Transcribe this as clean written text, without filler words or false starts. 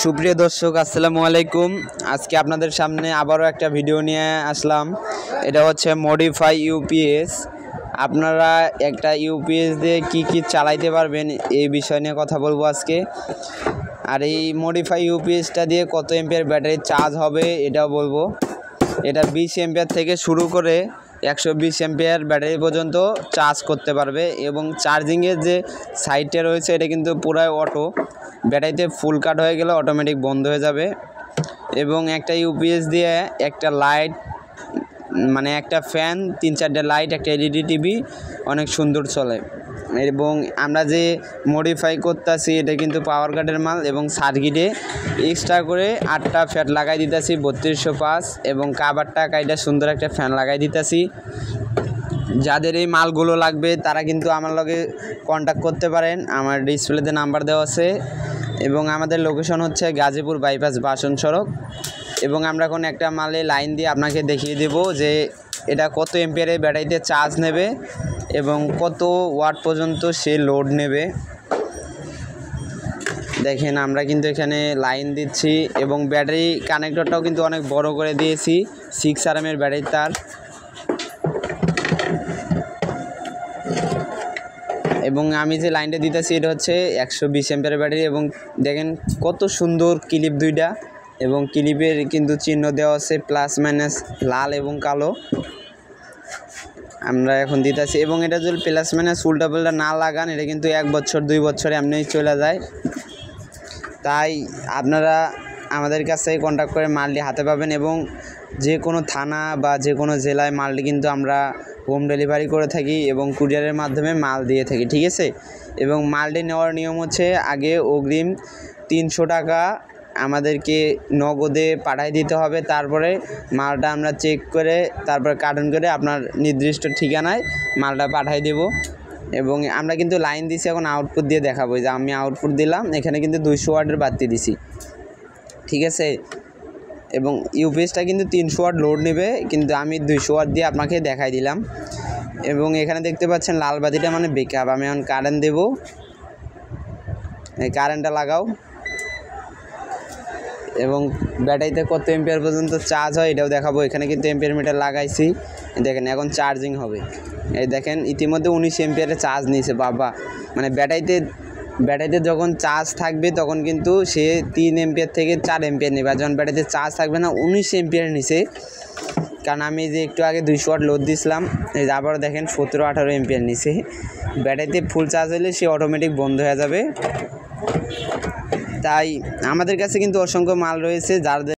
সুপ্রিয় দর্শক আসসালামু আলাইকুম। আজকে আপনাদের সামনে আবারও একটা ভিডিও নিয়ে আসলাম। এটা হচ্ছে মডিফাই ইউপিএস। আপনারা একটা ইউপিএস দিয়ে কি চালাইতে পারবেন এই বিষয় নিয়ে কথা বলবো আজকে। আর এই মডিফাই ইউপিএসটা দিয়ে কত এম্পিয়ার ব্যাটারি চার্জ হবে এটাও বলবো। এটা 20 এম্পিয়ার থেকে শুরু করে 120 এম্পিয়ার ব্যাটারি পর্যন্ত চার্জ করতে পারবে এবং চার্জিংয়ের যে সাইডটা রয়েছে এটা কিন্তু পুরাই অটো। ব্যাটারিতে ফুল কাট হয়ে গেলে অটোমেটিক বন্ধ হয়ে যাবে এবং একটা ইউপিএস দিয়ে একটা লাইট মানে একটা ফ্যান 3-4টে লাইট একটা এলইডি টিভি অনেক সুন্দর চলে। এবং আমরা যে মডিফাই করতেছি এটা কিন্তু পাওয়ার কাটের মাল এবং সার্কিটে এক্সট্রা করে 8টা ফ্যাট লাগাই দিতেছি 3205 এবং কাভারটা কাইটা সুন্দর একটা ফ্যান লাগাই দিতেছি। যাদের এই মালগুলো লাগবে তারা কিন্তু আমার লগে কন্ট্যাক্ট করতে পারেন, আমার ডিসপ্লেতে নাম্বার দেওয়া আছে এবং আমাদের লোকেশন হচ্ছে গাজীপুর বাইপাস বাসন সড়ক। এবং আমরা এখন একটা মালে লাইন দিয়ে আপনাকে দেখিয়ে দেব যে এটা কত এম্পিয়ারের ব্যাটারিতে চার্জ নেবে এবং কত ওয়াট পর্যন্ত সে লোড নেবে। দেখেন আমরা কিন্তু এখানে লাইন দিচ্ছি এবং ব্যাটারি কানেক্টরটাও কিন্তু অনেক বড় করে দিয়েছি 6 RMএর ব্যাটারি তার। এবং আমি যে লাইনটা দিতেছি এটা হচ্ছে 120 এম্পিয়ারের ব্যাটারি এবং দেখেন কত সুন্দর ক্লিপ দুইটা এবং ক্লিপের কিন্তু চিহ্ন দেওয়া আছে প্লাস মাইনাস লাল এবং কালো। আমরা এখন দিতেছি এবং এটা যদি প্লাস মাইনাস উল্টা পাল্টা না লাগান এটা কিন্তু 1 বছর 2 বছরে এমনিই চলে যায়। তাই আপনারা আমাদের কাছে কন্ট্যাক্ট করে মালটি হাতে পাবেন এবং যে কোনো থানা বা যে কোনো জেলায় মালটি কিন্তু আমরা হোম ডেলিভারি করে থাকি এবং কুরিয়ারের মাধ্যমে মাল দিয়ে থাকি, ঠিক আছে। এবং মালটি নেওয়ার নিয়ম হচ্ছে আগে অগ্রিম 300 টাকা আমাদেরকে নগদে পাঠিয়ে দিতে হবে, তারপরে মালটা আমরা চেক করে তারপর কার্টন করে আপনার নির্দিষ্ট ঠিকানায় মালটা পাঠিয়ে দেব। এবং আমরা কিন্তু লাইন দিছি, এখন আউটপুট দিয়ে দেখাবো যে আমি আউটপুট দিলাম, এখানে কিন্তু 200 ওয়াটের বাতি দিছি, ঠিক আছে। এবং ইউপিএসটা কিন্তু 300 ওয়াট লোড নেবে কিন্তু আমি 200 ওয়াট দিয়ে আপনাকে দেখাই দিলাম। এবং এখানে দেখতে পাচ্ছেন লাল বাতিটা মানে বেকআপ। আমি এখন কারেন্ট দেব, এই কারেন্টটা লাগাও এবং ব্যাটারিতে কত এম্পিয়ার পর্যন্ত চার্জ হয় এটাও দেখাবো। এখানে কিন্তু এম্পিয়ার মিটার লাগাইছি, দেখেন এখন চার্জিং হবে। এই দেখেন ইতিমধ্যে 19 এম্পিয়ারে চার্জ নিয়েছে বাবা। মানে ব্যাটারিতে যখন চার্জ থাকবে তখন কিন্তু সে 3 এম্পিয়ার থেকে 4 এম্পিয়ার নেবে, আর যখন ব্যাটারিতে চার্জ থাকবে না 19 এম্পিয়ার নিছে। কারণ আমি যে একটু আগে 200 ওয়াট লোড দিছিলাম, এই যে আবারও দেখেন 17-18 এম্পিয়ার নিছে। ব্যাটারিতে ফুল চার্জ হলে সে অটোমেটিক বন্ধ হয়ে যাবে। তাই আমাদের কাছে কিন্তু অসংখ্য মাল রয়েছে যাদের